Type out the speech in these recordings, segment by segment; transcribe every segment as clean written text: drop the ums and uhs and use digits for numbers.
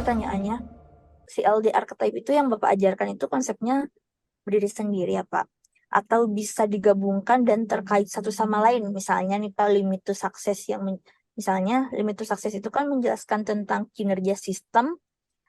pertanyaannya, si LD archetype itu yang Bapak ajarkan itu konsepnya berdiri sendiri ya Pak? Atau bisa digabungkan dan terkait satu sama lain? Misalnya nih Pak, limit to success misalnya limit to success itu kan menjelaskan tentang kinerja sistem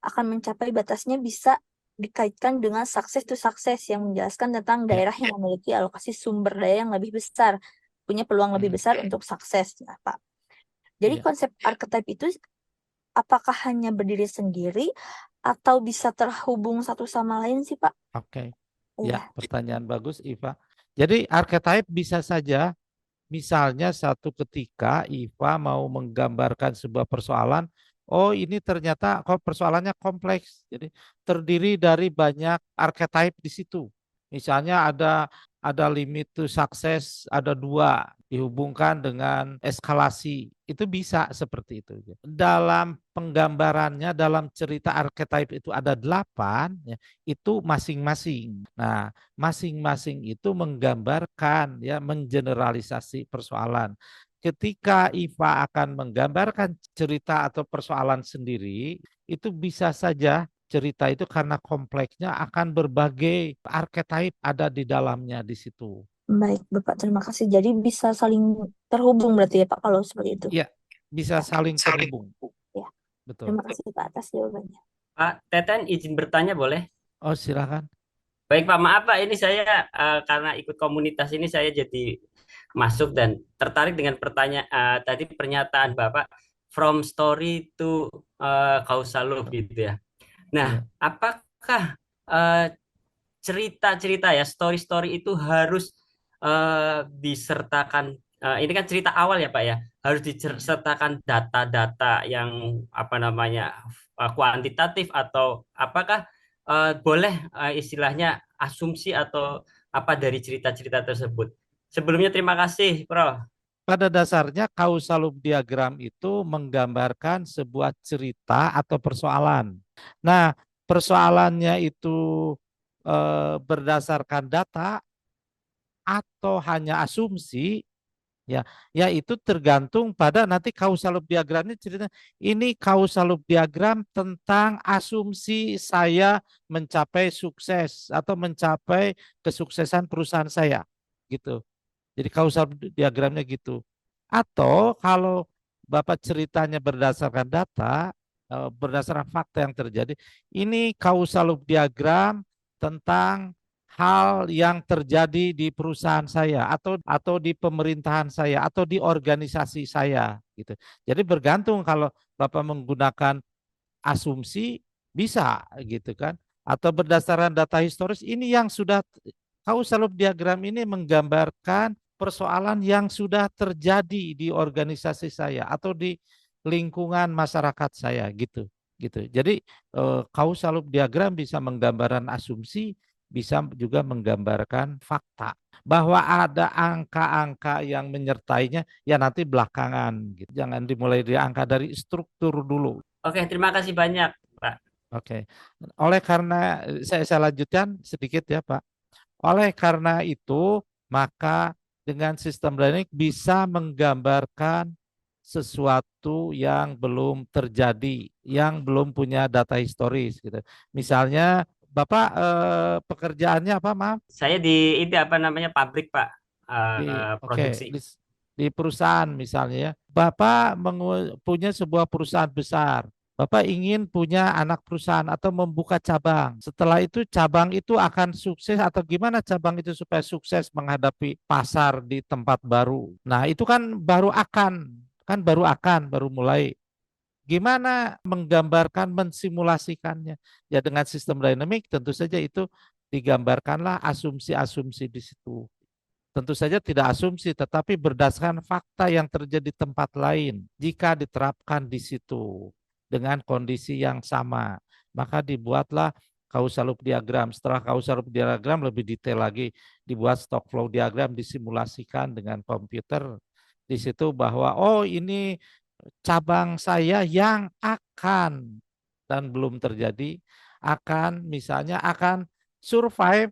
akan mencapai batasnya bisa dikaitkan dengan sukses to sukses yang menjelaskan tentang Ya. daerah yang memiliki alokasi sumber daya yang lebih besar, punya peluang lebih Hmm. besar untuk sukses. Nah, Pak. Jadi Ya. konsep archetype itu apakah hanya berdiri sendiri atau bisa terhubung satu sama lain sih, Pak? Oke. Ya, Iya. pertanyaan bagus, Iva. Jadi archetype bisa saja, misalnya satu ketika Iva mau menggambarkan sebuah persoalan, oh ini ternyata kok persoalannya kompleks. Jadi terdiri dari banyak archetype di situ. Misalnya ada limit to success, ada dua dihubungkan dengan eskalasi. Itu bisa seperti itu. Dalam penggambarannya, dalam cerita archetype itu ada 8, ya, itu masing-masing. Nah, masing-masing itu menggambarkan, ya, mengeneralisasi persoalan. Ketika Iva akan menggambarkan cerita atau persoalan sendiri, itu bisa saja cerita itu karena kompleksnya akan berbagai archetype ada di dalamnya di situ. Baik, Bapak, terima kasih. Jadi bisa saling terhubung berarti ya, Pak, kalau seperti itu. Ya, bisa Ya, saling saling. terhubung. Ya, Betul. terima kasih Pak atas jawabannya. Pak Teten izin bertanya boleh? Oh, silakan. Baik Pak, maaf Pak, ini saya karena ikut komunitas ini saya jadi masuk dan tertarik dengan pertanyaan tadi pernyataan Bapak from story to causal loop gitu ya. Nah, Iya. apakah eh, cerita-cerita ya story-story itu harus disertakan ini kan cerita awal ya Pak ya, harus disertakan data-data yang apa namanya kuantitatif atau apakah boleh istilahnya asumsi atau apa dari cerita-cerita tersebut. Sebelumnya terima kasih, Prof. Pada dasarnya causal loop diagram itu menggambarkan sebuah cerita atau persoalan. Nah, persoalannya itu berdasarkan data atau hanya asumsi, ya, ya itu tergantung pada nanti causal loop diagramnya cerita. Ini causal loop diagram tentang asumsi saya mencapai sukses atau mencapai kesuksesan perusahaan saya, gitu. Jadi causal diagramnya gitu. Atau kalau Bapak ceritanya berdasarkan data, berdasarkan fakta yang terjadi, ini causal loop diagram tentang hal yang terjadi di perusahaan saya atau di pemerintahan saya atau di organisasi saya gitu. Jadi bergantung kalau Bapak menggunakan asumsi bisa gitu kan, atau berdasarkan data historis ini yang sudah causal loop diagram ini menggambarkan persoalan yang sudah terjadi di organisasi saya atau di lingkungan masyarakat saya gitu gitu. Jadi causal loop diagram bisa menggambarkan asumsi, bisa juga menggambarkan fakta. Bahwa ada angka-angka yang menyertainya ya nanti belakangan gitu. Jangan dimulai dari angka, dari struktur dulu. Oke, terima kasih banyak, Pak. Oke. Oleh karena saya lanjutkan sedikit ya, Pak. Oleh karena itu, maka dengan sistem dynamic bisa menggambarkan sesuatu yang belum terjadi, yang belum punya data historis gitu. Misalnya, Bapak pekerjaannya apa, maaf? Saya di itu apa namanya pabrik, Pak. Oke, Produksi. di perusahaan misalnya ya. Bapak punya sebuah perusahaan besar. Bapak ingin punya anak perusahaan atau membuka cabang. Setelah itu cabang itu akan sukses atau gimana cabang itu supaya sukses menghadapi pasar di tempat baru. Nah, itu kan baru mulai. Gimana menggambarkan, mensimulasikannya? Ya dengan sistem dynamic tentu saja itu digambarkanlah asumsi-asumsi di situ. Tentu saja tidak asumsi, tetapi berdasarkan fakta yang terjadi di tempat lain. Jika diterapkan di situ dengan kondisi yang sama, maka dibuatlah causal loop diagram. Setelah causal loop diagram lebih detail lagi, dibuat stock flow diagram, disimulasikan dengan komputer. Di situ bahwa, oh ini cabang saya yang akan, dan belum terjadi, akan misalnya akan survive,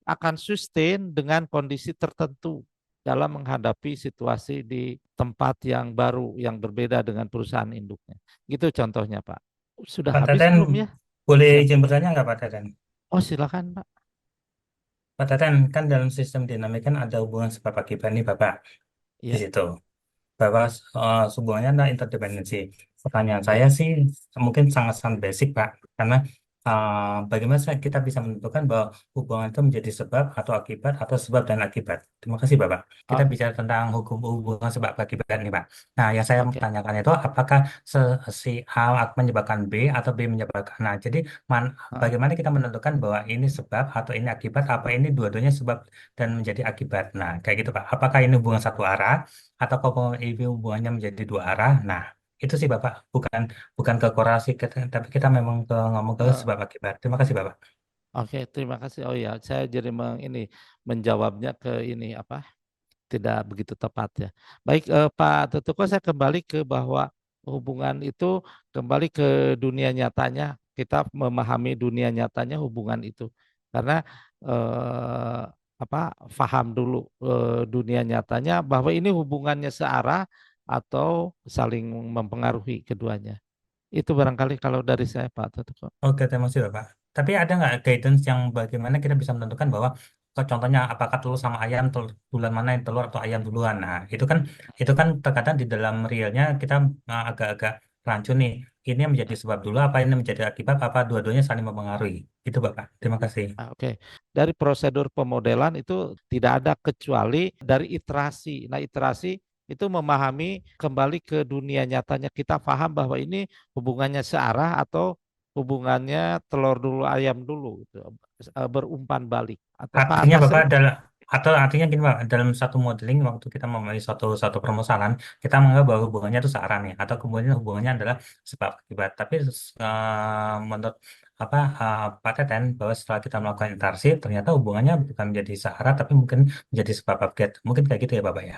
akan sustain dengan kondisi tertentu dalam menghadapi situasi di tempat yang baru yang berbeda dengan perusahaan induknya. Gitu contohnya, Pak. Sudah Pak habis Teten, belum ya? boleh Siap. izin bertanya nggak Pak Teten? Oh, silakan, Pak. Pak Teten, kan dalam sistem dinamik kan ada hubungan sebab akibat nih Bapak di Ya, situ. Bahwa hubungannya adalah interdependensi. Pertanyaan saya ya. sih mungkin sangat-sangat basic, Pak. Karena bagaimana kita bisa menentukan bahwa hubungan itu menjadi sebab atau akibat atau sebab dan akibat. Terima kasih, Bapak. Kita Oh, bicara tentang hukum hubungan sebab akibat nih, Pak. Nah, yang saya oke. tanyakan itu apakah si A menyebabkan B atau B menyebabkan A. Jadi, Ah, bagaimana kita menentukan bahwa ini sebab atau ini akibat, apa ini dua-duanya sebab dan menjadi akibat. Nah, kayak gitu, Pak. Apakah ini hubungan satu arah atau kalau EV hubungannya menjadi dua arah. Nah, itu sih Bapak, bukan bukan ke korelasi, tapi kita memang ngomong ke eh, sebab akibat. Terima kasih Bapak. oke, terima kasih. Oh ya, saya jadi menjawabnya ke ini apa? Tidak begitu tepat ya. Baik, Pak Tetuko, saya kembali ke bahwa hubungan itu kembali ke dunia nyatanya. Kita memahami dunia nyatanya hubungan itu, karena eh, apa? Faham dulu dunia nyatanya bahwa ini hubungannya searah atau saling mempengaruhi keduanya. Itu barangkali kalau dari saya, Pak Tetuko. Oke, terima kasih Bapak. Tapi ada nggak guidance yang bagaimana kita bisa menentukan bahwa contohnya apakah telur sama ayam, duluan mana yang telur atau ayam duluan. Nah, itu kan terkadang di dalam realnya kita agak-agak rancu nih. Ini yang menjadi sebab dulu, apa ini menjadi akibat, apa dua-duanya saling mempengaruhi. Itu Bapak. Terima kasih. Oke, dari prosedur pemodelan itu tidak ada kecuali dari iterasi. Nah, iterasi itu memahami kembali ke dunia nyatanya. Kita paham bahwa ini hubungannya searah atau hubungannya telur dulu ayam dulu, gitu. Berumpan balik. Atau Pak Artinya Bapak Tasrif? adalah atau artinya gini Pak, dalam satu modeling waktu kita memilih suatu satu permasalahan, kita menganggap bahwa hubungannya itu searah nih, atau kemudian hubungannya adalah sebab akibat. Tapi menurut apa Pak Teten bahwa setelah kita melakukan interaksi, ternyata hubungannya bukan menjadi searah, tapi mungkin menjadi sebab akibat. Mungkin kayak gitu ya Bapak ya.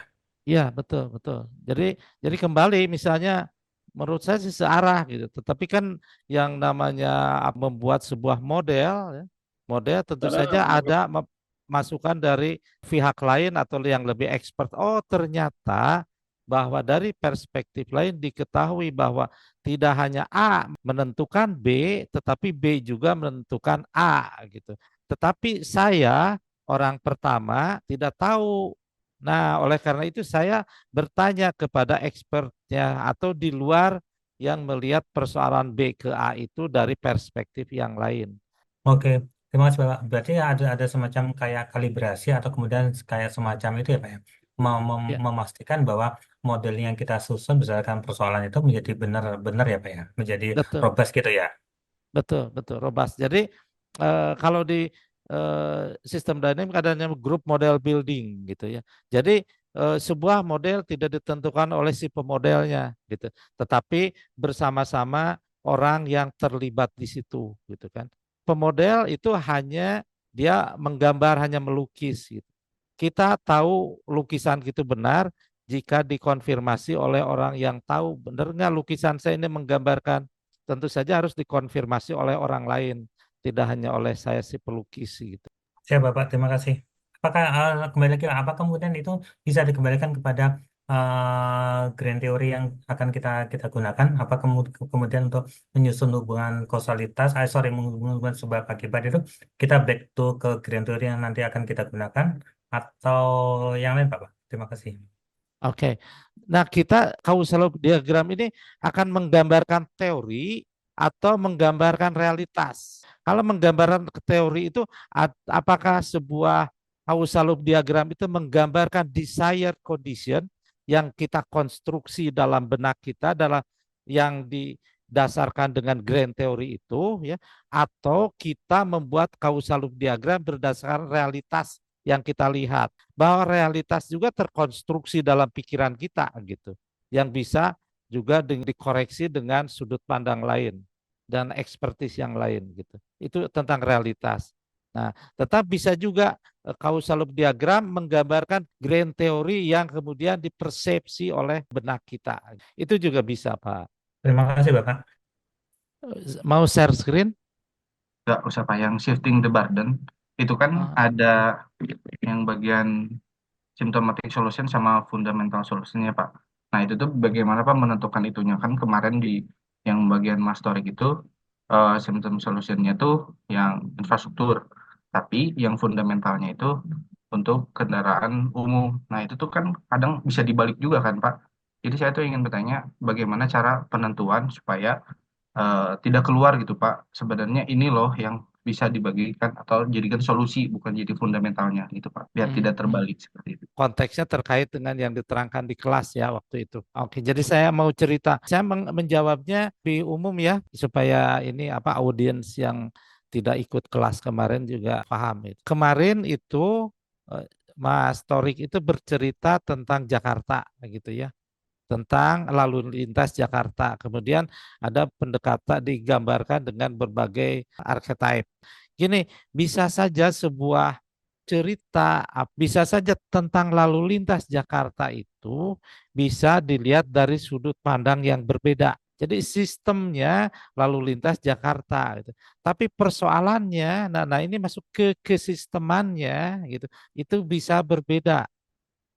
Iya, betul, betul. Jadi kembali misalnya menurut saya sih searah gitu. Tetapi kan yang namanya membuat sebuah model, ya, model tentu saja ada masukan dari pihak lain atau yang lebih expert. Oh, ternyata bahwa dari perspektif lain diketahui bahwa tidak hanya A menentukan B, tetapi B juga menentukan A gitu. Tetapi saya orang pertama tidak tahu. Nah, oleh karena itu saya bertanya kepada expertnya atau di luar yang melihat persoalan B ke A itu dari perspektif yang lain. Oke, terima kasih Bapak. Berarti ada semacam kayak kalibrasi atau kemudian kayak semacam itu ya Pak ya. Ya, Memastikan bahwa model yang kita susun berdasarkan persoalan itu menjadi benar-benar ya Pak ya. Menjadi betul, robust gitu ya. betul, betul, robust. Jadi kalau di sistem dynamic adanya group model building gitu ya. Jadi sebuah model tidak ditentukan oleh si pemodelnya gitu, tetapi bersama-sama orang yang terlibat di situ gitu kan. Pemodel itu hanya dia menggambar, hanya melukis gitu. Kita tahu lukisan itu benar jika dikonfirmasi oleh orang yang tahu benar nggak lukisan saya ini menggambarkan. Tentu saja harus dikonfirmasi oleh orang lain, tidak hanya oleh saya si pelukis gitu. Siap Bapak, terima kasih. Apakah kembali lagi, apa kemudian itu bisa dikembalikan kepada grand theory yang akan kita kita gunakan? Apa kemudian untuk menyusun hubungan kausalitas, sorry, hubungan sebab akibat itu kita back to ke grand theory yang nanti akan kita gunakan atau yang lain Pak? Terima kasih. Oke. Nah, kita causal diagram ini akan menggambarkan teori atau menggambarkan realitas. Kalau menggambarkan teori itu apakah sebuah causal diagram itu menggambarkan desired condition yang kita konstruksi dalam benak kita dalam yang didasarkan dengan grand teori itu ya, atau kita membuat causal diagram berdasarkan realitas yang kita lihat, bahwa realitas juga terkonstruksi dalam pikiran kita gitu, yang bisa juga dikoreksi dengan sudut pandang lain dan ekspertis yang lain gitu. Itu tentang realitas. Nah, tetap bisa juga causal diagram menggambarkan grand teori yang kemudian dipersepsi oleh benak kita. Itu juga bisa, Pak. Terima kasih Bapak. Mau share screen? Nggak usah Pak, yang shifting the burden itu kan Ah, ada yang bagian symptomatic solution sama fundamental solutionnya Pak. Nah itu tuh bagaimana Pak menentukan itunya kan kemarin di Yang bagian Mas Torik itu system solutionnya tuh yang infrastruktur. Tapi yang fundamentalnya itu untuk kendaraan umum. Nah, itu tuh kan kadang bisa dibalik juga kan, Pak. Jadi saya tuh ingin bertanya bagaimana cara penentuan supaya tidak keluar gitu, Pak. Sebenarnya ini loh yang bisa dibagikan atau jadikan solusi, bukan jadi fundamentalnya gitu, Pak. Biar tidak terbalik seperti itu. Konteksnya terkait dengan yang diterangkan di kelas ya waktu itu. Oke, jadi saya mau cerita. Saya menjawabnya di umum ya, supaya ini apa audiens yang tidak ikut kelas kemarin juga paham itu. Kemarin itu Mas Torik itu bercerita tentang Jakarta gitu ya, tentang lalu lintas Jakarta. Kemudian ada pendekatan digambarkan dengan berbagai archetype. Gini, bisa saja sebuah cerita, bisa saja tentang lalu lintas Jakarta itu bisa dilihat dari sudut pandang yang berbeda. Jadi sistemnya lalu lintas Jakarta gitu. Tapi persoalannya, nah ini masuk ke kesistemannya gitu, itu bisa berbeda.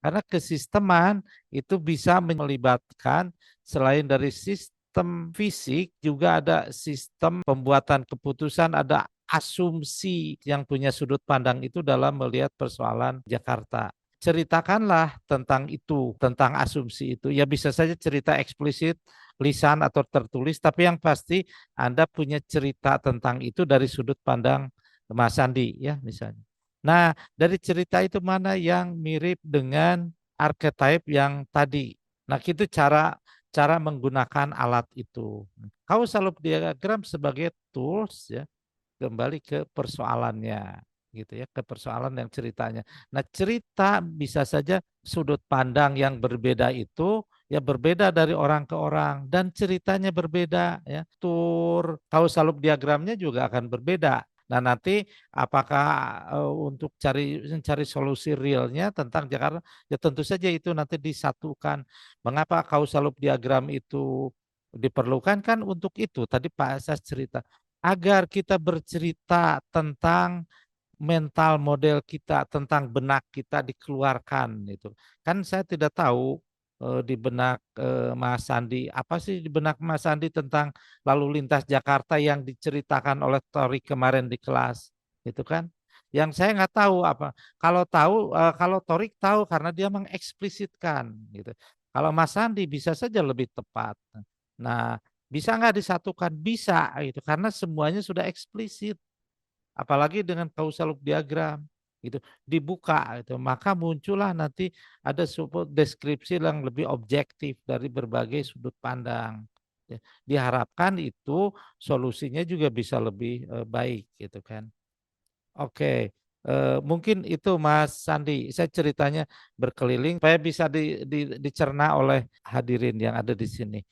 Karena kesisteman itu bisa melibatkan selain dari sistem fisik juga ada sistem pembuatan keputusan, ada asumsi yang punya sudut pandang itu dalam melihat persoalan Jakarta. Ceritakanlah tentang itu, tentang asumsi itu. Ya bisa saja cerita eksplisit, lisan atau tertulis, tapi yang pasti Anda punya cerita tentang itu dari sudut pandang Mas Sandi ya misalnya. Nah, dari cerita itu mana yang mirip dengan archetype yang tadi. Nah, itu cara menggunakan alat itu. Causal loop diagram sebagai tools ya, kembali ke persoalannya gitu ya, ke persoalan yang ceritanya. Nah, cerita bisa saja sudut pandang yang berbeda itu ya berbeda dari orang ke orang dan ceritanya berbeda ya. Tur causal loop diagramnya juga akan berbeda. Nah, nanti apakah untuk cari solusi realnya tentang Jakarta, ya tentu saja itu nanti disatukan. Mengapa causal loop diagram itu diperlukan kan untuk itu. Tadi Pak Asas cerita agar kita bercerita tentang mental model kita, tentang benak kita dikeluarkan itu. Kan saya tidak tahu di benak Mas Sandi, apa sih di benak Mas Sandi tentang lalu lintas Jakarta yang diceritakan oleh Torik kemarin di kelas, itu kan? Yang saya nggak tahu apa. Kalau Torik tahu karena dia mengeksplisitkan gitu. Kalau Mas Sandi bisa saja lebih tepat. Nah, bisa nggak disatukan? Bisa gitu, karena semuanya sudah eksplisit. Apalagi dengan causal loop diagram gitu dibuka itu maka muncullah nanti ada sebuah deskripsi yang lebih objektif dari berbagai sudut pandang. Ya, diharapkan itu solusinya juga bisa lebih baik gitu kan. Oke, mungkin itu Mas Sandi. Saya ceritanya berkeliling supaya bisa dicerna oleh hadirin yang ada di sini.